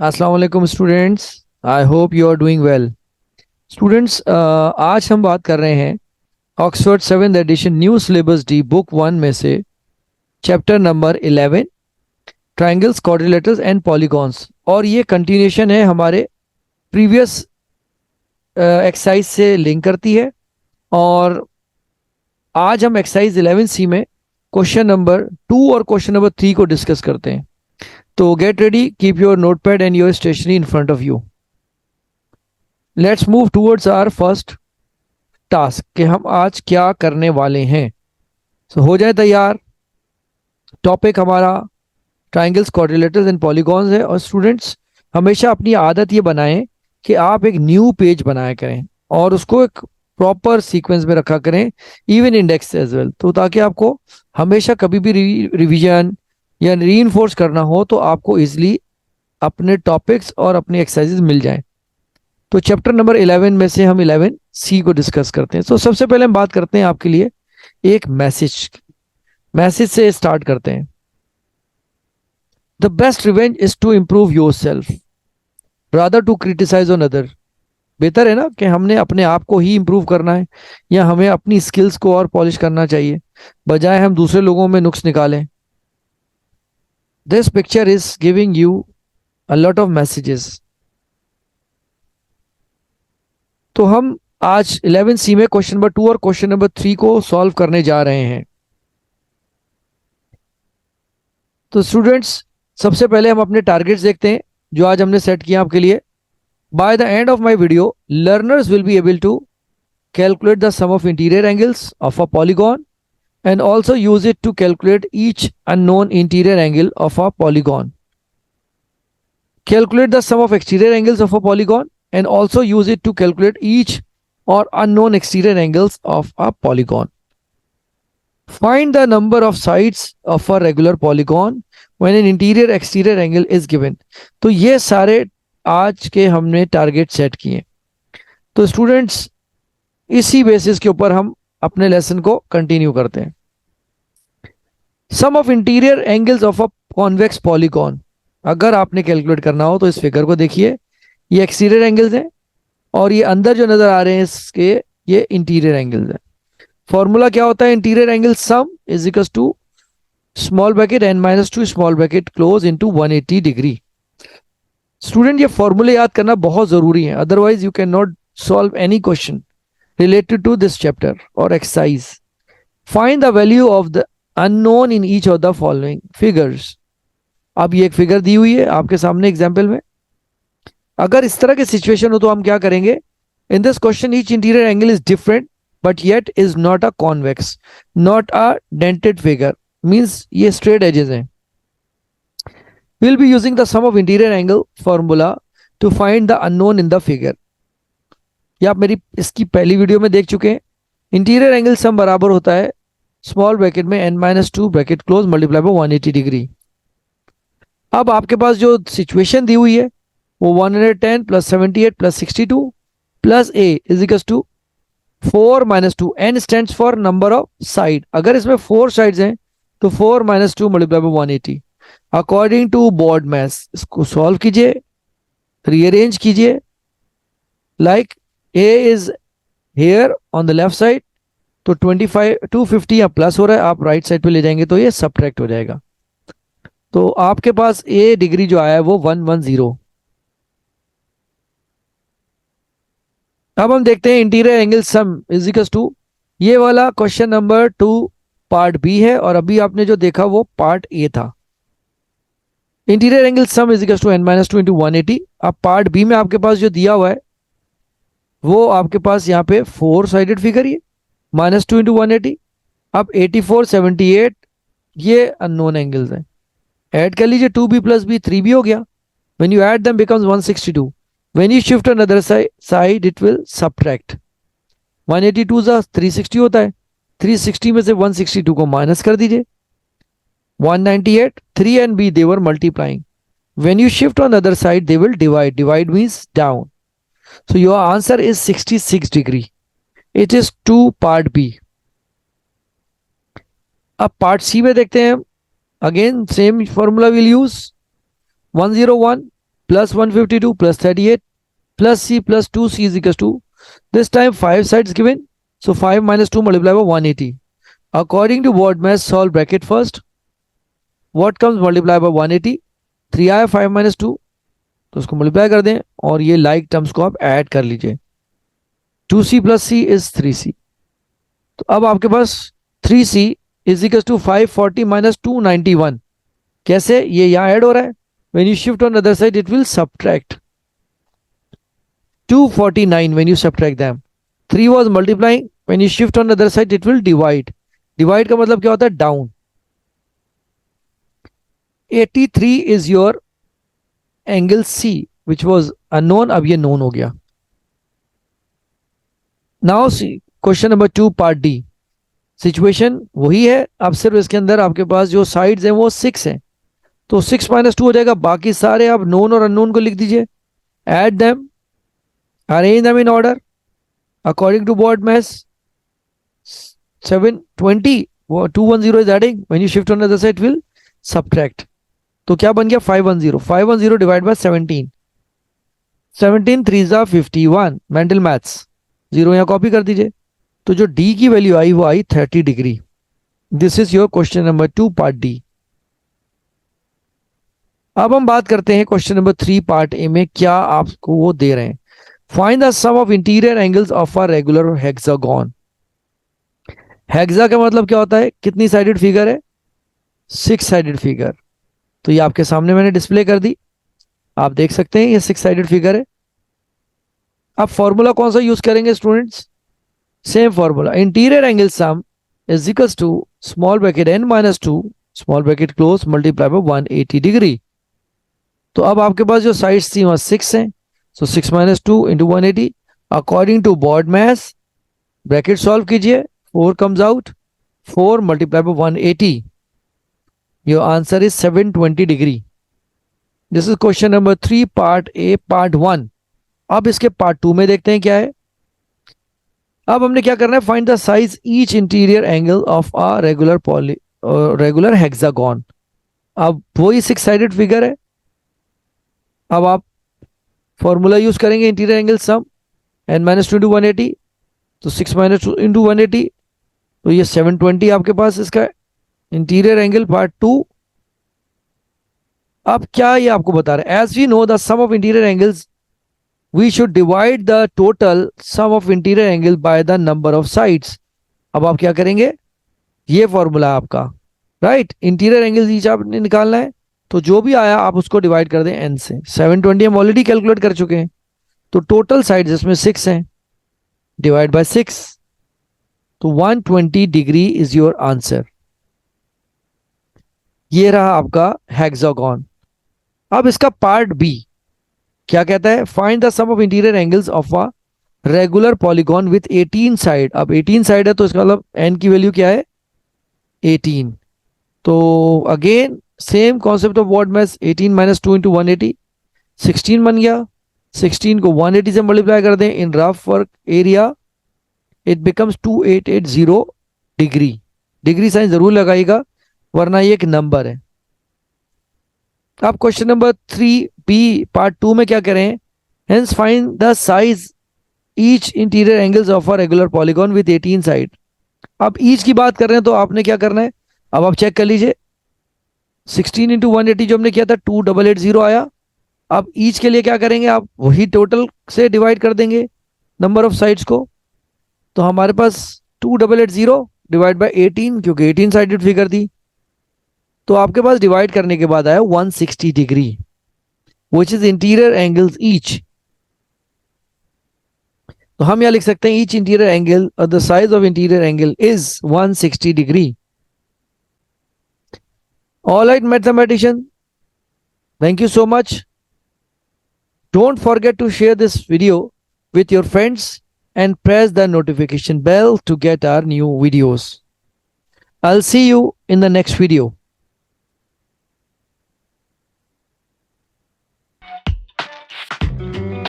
अस्सलाम वालेकुम students. I hope you are doing well. Students, आज हम बात कर रहे हैं Oxford seventh edition new syllabus D book one में से chapter number 11, triangles, quadrilaterals and polygons. और ये कंटिन्यूशन है हमारे प्रीवियस एक्सरसाइज से लिंक करती है। और आज हम एक्सरसाइज 11 सी में क्वेश्चन नंबर 2 और क्वेश्चन नंबर 3 को डिस्कस करते हैं। तो get ready, keep your notepad and your stationery in front of you. Let's move towards our first task कि हम आज क्या करने वाले हैं। हो जाए तैयार। टॉपिक हमारा ट्राइंगल्स, क्वाड्रिलेटरल्स एंड पॉलीगॉन्स है। और स्टूडेंट्स, हमेशा अपनी आदत ये बनाएं कि आप एक न्यू पेज बनाया करें और उसको एक प्रॉपर सीक्वेंस में रखा करें, इवन इंडेक्स एज वेल, तो ताकि आपको हमेशा कभी भी रिवीजन या री करना हो तो आपको इजिली अपने टॉपिक्स और अपने एक्सरसाइजेज मिल जाएं। तो चैप्टर नंबर 11 में से हम 11 सी को डिस्कस करते हैं। तो सबसे पहले हम बात करते हैं आपके लिए एक मैसेज मैसेज से स्टार्ट करते हैं। The best revenge is to improve yourself rather to criticise on other. बेहतर है ना कि हमने अपने आप को ही इम्प्रूव करना है या हमें अपनी स्किल्स को और पॉलिश करना चाहिए, बजाय हम दूसरे लोगों में नुक्स निकालें। This picture is giving you a lot of messages. तो हम आज 11 सी में क्वेश्चन नंबर 2 और क्वेश्चन नंबर 3 को सॉल्व करने जा रहे हैं। तो स्टूडेंट्स, सबसे पहले हम अपने टारगेट्स देखते हैं जो आज हमने सेट किया आपके लिए। By the end of my video, learners will be able to calculate the sum of interior angles of a polygon and also use it to calculate each unknown interior angle of a polygon. Calculate the sum of exterior angles of a polygon and also use it to calculate each or unknown exterior angles of a polygon. Find the number of sides of a regular polygon when an interior exterior angle is given. तो ये सारे आज के हमने target set किए। तो students, इसी basis के ऊपर हम अपने लेसन को कंटिन्यू करते हैं। Sum of interior angles of a convex polygon, अगर आपने कैलकुलेट करना हो तो इस फिगर को देखिए। ये एक्सटीरियर एंगल्स हैं और ये अंदर जो नजर आ रहे हैं इसके, ये इंटीरियर एंगल्स हैं। फॉर्मूला क्या होता है? Interior angle sum is equal to small bracket n minus two small bracket close into 180 degree. Student, ये फॉर्मूले याद करना बहुत जरूरी है, otherwise you can not solve any question related to this chapter or exercise. Find the value of the unknown in each of the following figures. अब ये एक फिगर दी हुई है आपके सामने एग्जाम्पल में। अगर इस तरह की सिचुएशन हो तो हम क्या करेंगे? In this question each interior angle is different but yet is not a convex, not a dented figure, means ये स्ट्रेट एजेस हैं। Will be using the sum of interior angle formula to find the unknown in the figure. ये आप मेरी इसकी पहली video में देख चुके हैं। इंटीरियर एंगल सम बराबर होता है स्मॉल ब्रैकेट में n minus to bracket close multiply by 180 degree. अब आपके पास जो सिचुएशन दी हुई है वो 110 प्लस 78 प्लस 62 प्लस a is equal to 4 minus two. n stands for number of side. अगर इसमें 4 साइड्स हैं तो 4 minus two multiply by 180 according to board maths. इसको सॉल्व कीजिए, रीअरेंज कीजिए। Like a is here on the left side, तो 25 250 या plus हो रहा है, आप राइट साइड पे ले जाएंगे तो ये सब्ट्रैक्ट हो जाएगा। तो आपके पास a डिग्री जो आया है वो 110। अब हम देखते हैं interior angle sum is equal to, ये वाला क्वेश्चन नंबर 2 पार्ट बी है और अभी आपने जो देखा वो पार्ट ए था। Interior angle sum is equal to n minus two into 180। अब पार्ट बी में आपके पास जो दिया हुआ है वो आपके पास यहाँ पे 4 साइडेड फिगर, ये माइनस टू इंटू 180। अब 84 78 ये अननोन एंगल्स हैं। ऐड कर लीजिए, 2b प्लस बी 3b हो गया। When you add them becomes 162। When you shift another side it will subtract. 182 जा 360 होता है, 360 में से 162 को माइनस कर दीजिए। 198 3 and b they were multiplying. When you shift on the other side they will divide. Divide means down. So your answer is 66 degree. It is 2 part B. अब part सी में देखते हैं हम। Again same formula will use 101 plus 152 plus 38 plus C plus 2C is equals to, this time 5 sides given, so 5 minus 2 multiplied by 180. According to BODMAS, solve bracket first. What comes multiplied by 180? 3 आया 5 minus 2, तो उसको multiply कर दें और ये like terms को आप add कर लीजिए. 2C plus C is 3C. तो अब आपके पास 3C is equals to 540 minus 291. कैसे? ये यहाँ ऐड हो रहा है. When you shift on the other side, it will subtract. 249 when you subtract them. 3 was multiplying. When you shift on the other side, it will divide. Divide का मतलब क्या होता है? Down. 83 is your angle C, which was unknown. अब ये known हो गया. Now see question number 2 part D. Situation वही है, अब सिर्फ इसके अंदर आपके पास जो साइड्स हैं वो 6 हैं, तो 6 minus 2 हो जाएगा. बाकी सारे आप नोन और अननोन को लिख दीजिए. Add them, arrange them in order according to BODMAS. 720 210 is adding. When you shift on the other side, it will subtract. तो क्या बन गया? 510. 510 डिवाइड बाय 17. 17 3 जा 51. Mental maths. 0 यहाँ कॉपी कर दीजिए. तो जो डी की वैल्यू आई वो आई 30 degree. This is your question number 2 part D. अब हम बात करते हैं क्वेश्चन नंबर 3 पार्ट ए में. क्या आपको वो दे रहे हैं? Find the sum of interior angles of a regular hexagon. Hexa का मतलब क्या होता है? कितनी साइडेड फिगर है? 6 साइडेड फिगर. तो ये आपके सामने मैंने डिस्प्ले कर दी, आप देख सकते हैं ये 6 साइडेड फिगर है. अब फॉर्मूला कौन सा यूज करेंगे students? Same formula. Interior angle sum is equals to small bracket n minus 2 small bracket close multiply by 180 degree. तो अब आपके पास जो साइड्स थी वहां 6 हैं, so 6 minus 2 into 180 according to BODMAS. Bracket solve कीजिए, 4 comes out. 4 multiply by 180. Your answer is 720 degree. This is question number 3 part A part 1. अब इसके part 2 में देखते हैं क्या है. अब हमने क्या करना है? Find the size each interior angle of a regular hexagon. अब वही 6 sided figure है. अब आप फॉर्मूला यूज करेंगे इंटीरियर एंगल सम n माइनस 2 इंटू 180. तो 6 माइनस 2 इंटू 180, तो ये 720 आपके पास इसका इंटीरियर एंगल पार्ट 2. अब क्या ये आपको बता रहे हैं? As we know the sum of interior angles we should divide the total sum of interior angle by the number of sides. अब आप क्या करेंगे? ये फॉर्मूला आपका, राइट. इंटीरियर एंगल्स ईच आपने निकालना है, तो जो भी आया आप उसको डिवाइड कर दें n से. 720 हम ऑलरेडी कैलकुलेट कर चुके हैं, तो टोटल साइड्स इसमें 6 हैं, डिवाइड बाय 6, तो 120 डिग्री इज योर आंसर. ये रहा आपका हेक्सागोन. अब इसका पार्ट बी क्या कहता है? Find the sum of interior angles of a regular polygon with 18 side. अब 18 साइड है तो इसका मतलब n की वैल्यू क्या है? 18. तो again same concept of BODMAS. 18 minus 2 into 180, 16 बन गया. 16 को 180 से मल्टीप्लाई कर दें in rough work area, it becomes 2880 degree. Degree sign जरूर लगाइएगा वरना ये एक नंबर है. अब क्वेश्चन नंबर 3 बी पार्ट 2 में क्या करें? Hence find the size each interior angles of a regular polygon with 18 side. अब ईच की बात कर रहे हैं तो आपने क्या करना है? अब आप चेक कर लीजिए. 16 इंटू 180 जो हमने किया था 2880 आया. अब ईच के लिए क्या करेंगे? आप वही टोटल से डिवाइड कर देंगे नंबर ऑफ साइड्स को. तो हमारे पास 2880 डिवाइड बाय 18, क्योंकि 18 साइडेड फिगर थी, तो आपके पास डिवाइड करने के बाद आया 160 degree, which is interior angles each. तो हम यहां लिख सकते हैं ईच इंटीरियर एंगल और the size of interior angle is 160 degree. All right, mathematician. Thank you so much. Don't forget to share this video with your friends and press the notification bell to get our new videos. I'll see you in the next video.